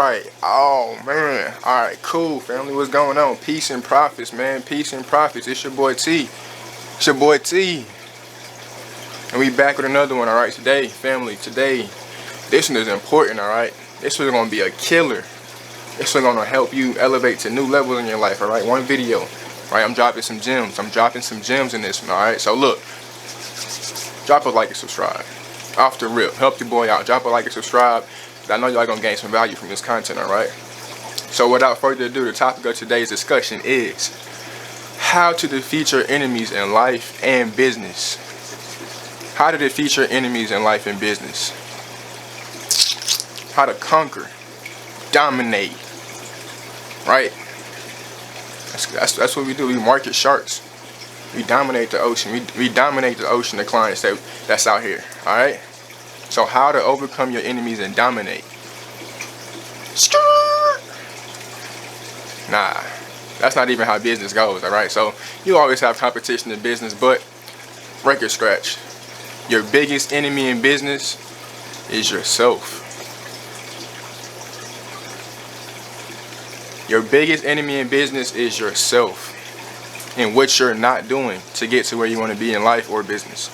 Right. Oh man. All right. Cool, family. What's going on? Peace and profits, man. Peace and profits. It's your boy T. It's your boy T. And we back with another one. All right. Today, family. Today, this one is important. All right. This one's gonna be a killer. This one's gonna help you elevate to new levels in your life. All right. One video. All right. I'm dropping some gems. I'm dropping some gems in this one. All right. So look. Drop a like and subscribe. Off the rip. Help your boy out. Drop a like and subscribe. I know y'all gonna gain some value from this content, alright? So without further ado, the topic of today's discussion is how to defeat your enemies in life and business. How to defeat your enemies in life and business. How to conquer, dominate, right? That's what we do. We market sharks. We dominate the ocean. We dominate the ocean, the clients that's out here, alright? So how to overcome your enemies and dominate. Nah, that's not even how business goes, alright? So you always have competition in business, but record scratch. Your biggest enemy in business is yourself. Your biggest enemy in business is yourself and what you're not doing to get to where you want to be in life or business.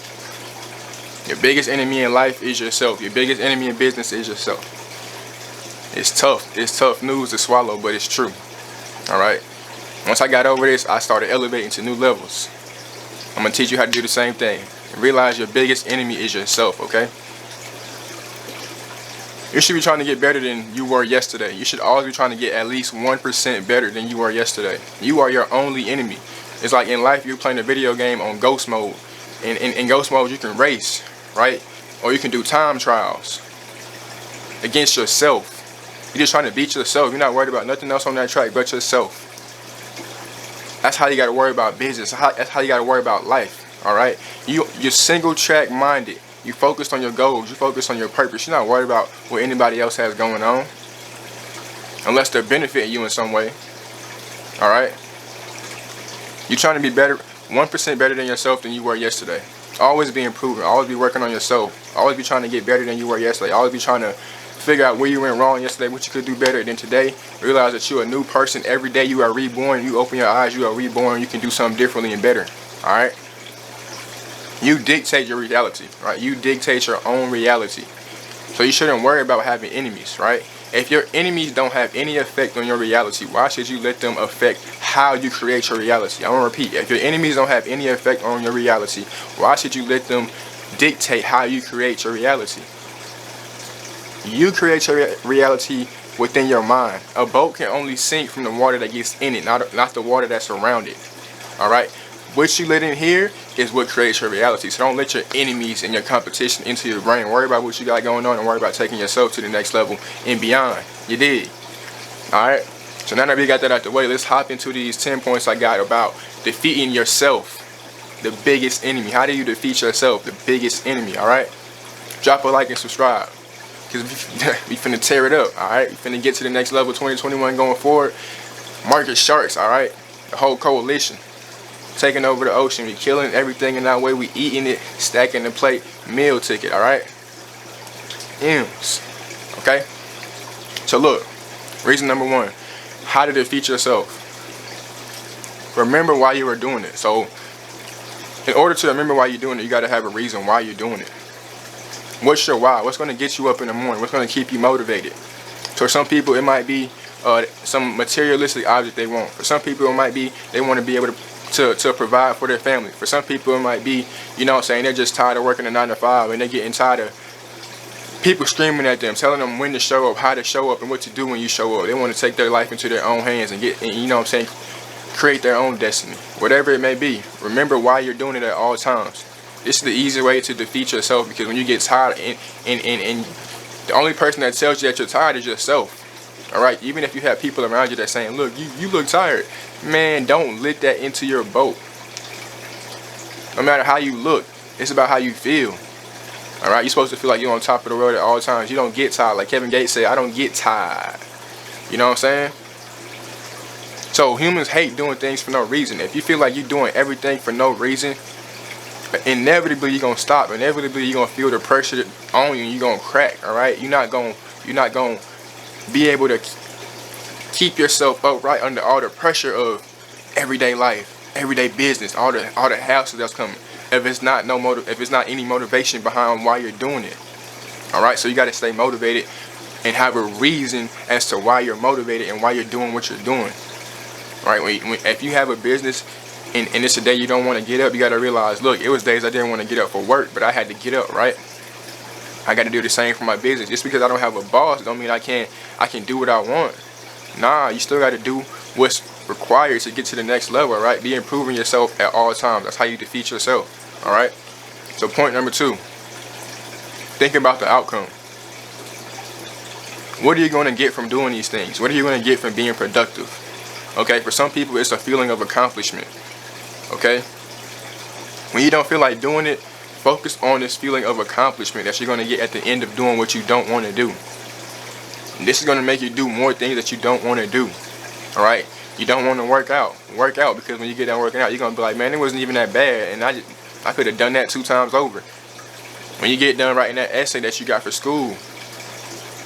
Your biggest enemy in life is yourself. Your biggest enemy in business is yourself. It's tough. It's tough news to swallow, but it's true. Alright? Once I got over this, I started elevating to new levels. I'm going to teach you how to do the same thing. Realize your biggest enemy is yourself, okay? You should be trying to get better than you were yesterday. You should always be trying to get at least 1% better than you were yesterday. You are your only enemy. It's like in life, you're playing a video game on ghost mode. In ghost mode, you can race. Right? Or you can do time trials against yourself. You're just trying to beat yourself. You're not worried about nothing else on that track but yourself. That's how you got to worry about business. That's how you got to worry about life. Alright? You're single track minded. You focused on your goals. You focused on your purpose. You're not worried about what anybody else has going on. Unless they're benefiting you in some way. Alright? You're trying to be better, 1% better than yourself than you were yesterday. Always be improving. Always be working on yourself. Always be trying to get better than you were yesterday. Always be trying to figure out where you went wrong yesterday, what you could do better than today. Realize that you're a new person. Every day you are reborn. You open your eyes, you are reborn. You can do something differently and better. Alright? You dictate your reality. Right? You dictate your own reality. So you shouldn't worry about having enemies. Right? If your enemies don't have any effect on your reality, why should you let them affect how you create your reality? I'm going to repeat. If your enemies don't have any effect on your reality, why should you let them dictate how you create your reality? You create your reality within your mind. A boat can only sink from the water that gets in it, not the water that's around it. Alright? What you let in here is what creates your reality. So don't let your enemies and your competition into your brain. Worry about what you got going on and worry about taking yourself to the next level and beyond. You dig? Alright? So now that we got that out the way, let's hop into these 10 points I got about defeating yourself. The biggest enemy. How do you defeat yourself? The biggest enemy. Alright? Drop a like and subscribe. Because we finna tear it up. Alright? We finna get to the next level 2021 going forward. Market sharks. Alright? The whole coalition. Taking over the ocean. We killing everything in our way. We eating it. Stacking the plate. Meal ticket. Alright? M's. Okay? So look. Reason number 1. How to defeat yourself. Remember why you are doing it. So in order to remember why you're doing it, you got to have a reason why you're doing it. What's your why? What's going to get you up in the morning? What's going to keep you motivated? For some people, it might be some materialistic object they want. For some people, it might be they want to be able to provide for their family. For some people, it might be, you know what I'm saying, they're just tired of working a 9 to 5 and they're getting tired of people screaming at them, telling them when to show up, how to show up, and what to do when you show up. They want to take their life into their own hands and you know what I'm saying, create their own destiny. Whatever it may be, remember why you're doing it at all times. This is the easy way to defeat yourself, because when you get tired, and the only person that tells you that you're tired is yourself. Alright, even if you have people around you that saying, look, you look tired. Man, don't let that into your boat. No matter how you look, it's about how you feel. Alright, you're supposed to feel like you're on top of the world at all times. You don't get tired. Like Kevin Gates said, I don't get tired. You know what I'm saying? So humans hate doing things for no reason. If you feel like you're doing everything for no reason, inevitably you're gonna stop. Inevitably you're gonna feel the pressure on you and you're gonna crack. Alright? You're not gonna be able to keep yourself upright under all the pressure of everyday life, everyday business, all the hassle that's coming. If it's not any motivation behind why you're doing it. All right, so you got to stay motivated and have a reason as to why you're motivated and why you're doing what you're doing. All right, if you have a business and it's a day you don't want to get up, you got to realize, look, it was days I didn't want to get up for work, but I had to get up, right? I got to do the same for my business. Just because I don't have a boss don't mean I can do what I want. Nah, you still got to do what's required to get to the next level, right? Be improving yourself at all times. That's how you defeat yourself. All right. So point number 2, think about the outcome. What are you going to get from doing these things? What are you going to get from being productive? Okay, for some people it's a feeling of accomplishment. Okay, when you don't feel like doing it, focus on this feeling of accomplishment that you're going to get at the end of doing what you don't want to do. And this is going to make you do more things that you don't want to do. All right, you don't want to work out because when you get done working out, you're going to be like, man, it wasn't even that bad, and I could have done that 2 times over. When you get done writing that essay that you got for school,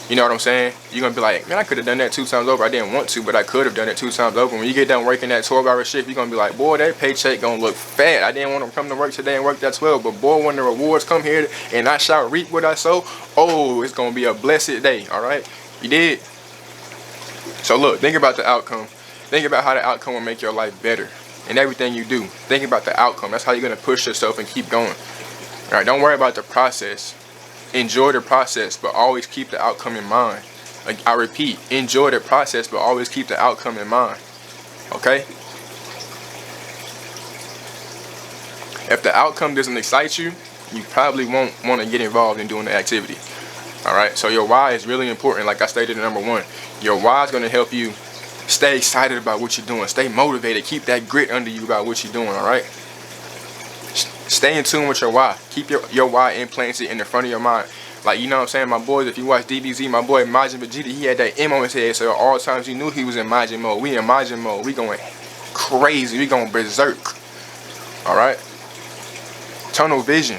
you know what I'm saying? You're going to be like, man, I could have done that 2 times over. I didn't want to, but I could have done it 2 times over. When you get done working that 12-hour shift, you're going to be like, boy, that paycheck going to look fat. I didn't want to come to work today and work that 12, but boy, when the rewards come here and I shall reap what I sow, oh, it's going to be a blessed day, all right? You did? So look, think about the outcome. Think about how the outcome will make your life better in everything you do. Think about the outcome. That's how you're going to push yourself and keep going. All right, don't worry about the process. Enjoy the process, but always keep the outcome in mind. Like I repeat, enjoy the process, but always keep the outcome in mind. Okay? If the outcome doesn't excite you, you probably won't want to get involved in doing the activity. All right? So your why is really important. Like I stated in number 1, your why is going to help you stay excited about what you're doing. Stay motivated. Keep that grit under you about what you're doing. All right? Stay in tune with your why. Keep your why implanted in the front of your mind. Like, you know what I'm saying? My boys, if you watch DBZ, my boy Majin Vegeta, he had that M on his head. So at all times you knew he was in Majin mode. We in Majin mode. We going crazy. We going berserk. All right? Tunnel vision.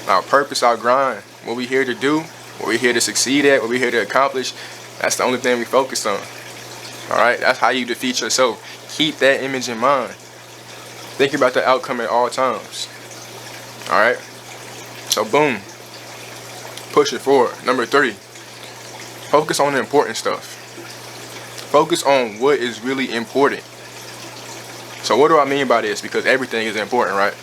Our purpose, our grind. What we here to do, what we here to succeed at, what we here to accomplish. That's the only thing we focus on. All right? That's how you defeat yourself. Keep that image in mind. Think about the outcome at all times. All right? So boom. Push it forward. Number 3. Focus on the important stuff. Focus on what is really important. So what do I mean by this? Because everything is important, right?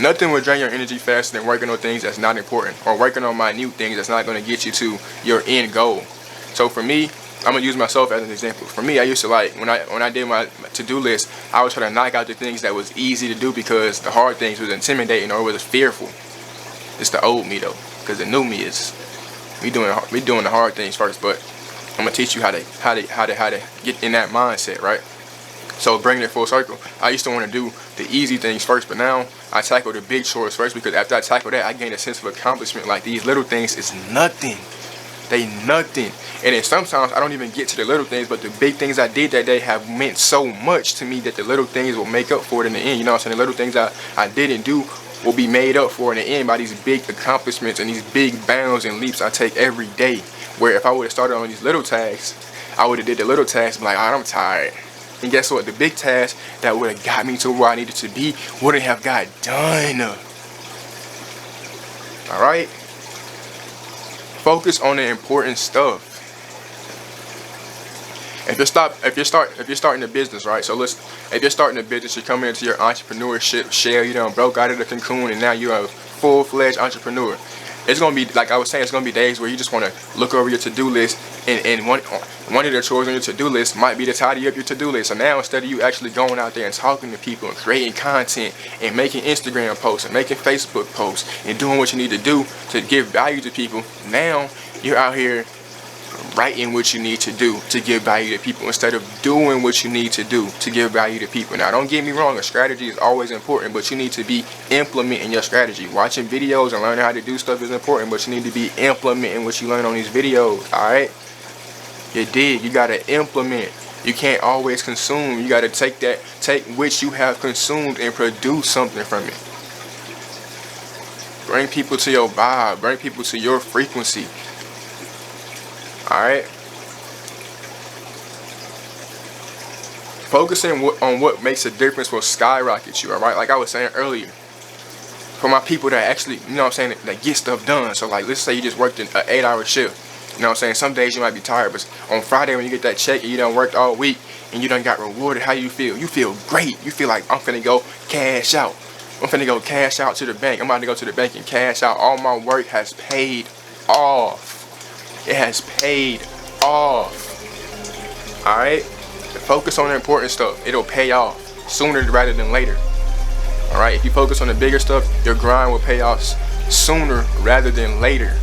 Nothing will drain your energy faster than working on things that's not important, or working on minute things that's not going to get you to your end goal. So for me, I'm gonna use myself as an example. For me, I used to like when I did my to-do list, I was trying to knock out the things that was easy to do because the hard things was intimidating or was fearful. It's the old me though, because the new me is we doing the hard things first. But I'm gonna teach you how to get in that mindset, right? So bringing it full circle, I used to want to do the easy things first, but now I tackle the big chores first because after I tackle that, I gain a sense of accomplishment. Like these little things is nothing. They nothing. And then sometimes I don't even get to the little things, but the big things I did that day have meant so much to me that the little things will make up for it in the end. You know what I'm saying? The little things I didn't do will be made up for in the end by these big accomplishments and these big bounds and leaps I take every day. Where if I would have started on these little tasks, I would have did the little tasks and be like, all right, I'm tired. And guess what? The big task that would have got me to where I needed to be wouldn't have got done. All right? Focus on the important stuff. If you're starting a business, right? So if you're starting a business, you're coming into your entrepreneurship shell, you done broke out of the cocoon and now you're a full-fledged entrepreneur. It's gonna be, like I was saying, it's gonna be days where you just wanna look over your to-do list and one of the chores on your to-do list might be to tidy up your to-do list. So now instead of you actually going out there and talking to people and creating content and making Instagram posts and making Facebook posts and doing what you need to do to give value to people, now you're out here writing what you need to do to give value to people instead of doing what you need to do to give value to people. Now don't get me wrong, a strategy is always important, but you need to be implementing your strategy. Watching videos and learning how to do stuff is important, but you need to be implementing what you learn on these videos. Alright? You gotta implement. You can't always consume. You gotta take what you have consumed and produce something from it. Bring people to your vibe, bring people to your frequency. All right. Focusing on what makes a difference will skyrocket you. All right. Like I was saying earlier, for my people that actually, you know what I'm saying, that get stuff done. So like, let's say you just worked an 8-hour shift. You know what I'm saying? Some days you might be tired, but on Friday when you get that check and you done worked all week and you done got rewarded, how you feel? You feel great. You feel like I'm finna go cash out. I'm finna go cash out to the bank. I'm about to go to the bank and cash out. All my work has paid off. It has paid off. Alright? Focus on the important stuff. It'll pay off sooner rather than later. Alright? If you focus on the bigger stuff, your grind will pay off sooner rather than later.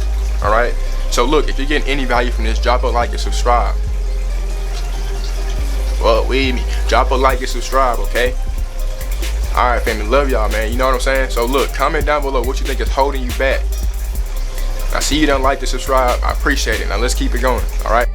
Alright? So look, if you're getting any value from this, drop a like and subscribe. Well, drop a like and subscribe, okay? Alright, family, love y'all, man. You know what I'm saying? So look, comment down below what you think is holding you back. I see you done like and subscribe. I appreciate it. Now let's keep it going, alright?